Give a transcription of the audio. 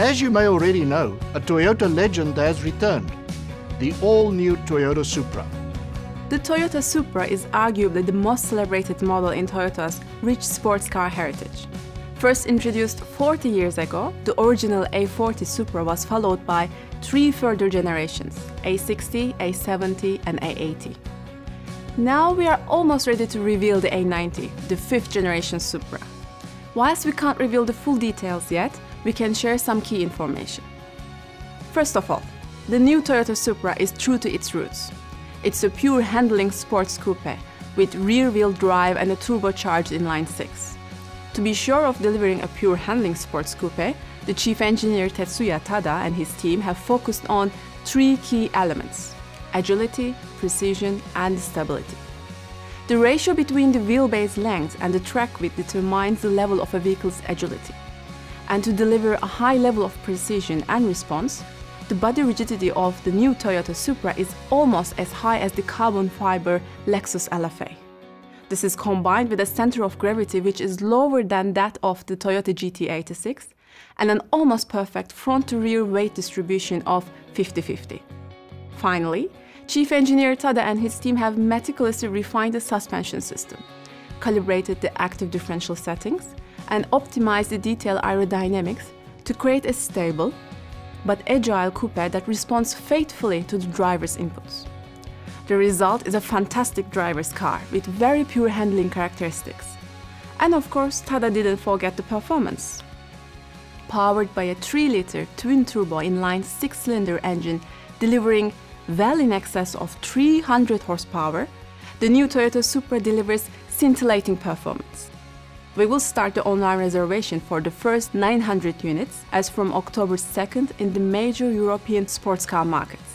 As you may already know, a Toyota legend has returned, the all-new Toyota Supra. The Toyota Supra is arguably the most celebrated model in Toyota's rich sports car heritage. First introduced 40 years ago, the original A40 Supra was followed by 3 further generations, A60, A70 and A80. Now we are almost ready to reveal the A90, the 5th generation Supra. Whilst we can't reveal the full details yet, we can share some key information. First of all, the new Toyota Supra is true to its roots. It's a pure handling sports coupe with rear-wheel drive and a turbocharged inline-6. To be sure of delivering a pure handling sports coupe, the chief engineer Tetsuya Tada and his team have focused on 3 key elements: agility, precision, and stability. The ratio between the wheelbase length and the track width determines the level of a vehicle's agility. And to deliver a high level of precision and response, the body rigidity of the new Toyota Supra is almost as high as the carbon fiber Lexus LFA. This is combined with a center of gravity which is lower than that of the Toyota GT86 and an almost perfect front-to-rear weight distribution of 50-50. Finally, Chief Engineer Tada and his team have meticulously refined the suspension system, calibrated the active differential settings, and optimized the detail aerodynamics to create a stable but agile coupe that responds faithfully to the driver's inputs. The result is a fantastic driver's car with very pure handling characteristics. And of course, Tada didn't forget the performance. Powered by a 3-liter twin-turbo inline 6-cylinder engine delivering well in excess of 300 horsepower, the new Toyota Supra delivers scintillating performance. We will start the online reservation for the first 900 units as from October 2nd in the major European sports car markets.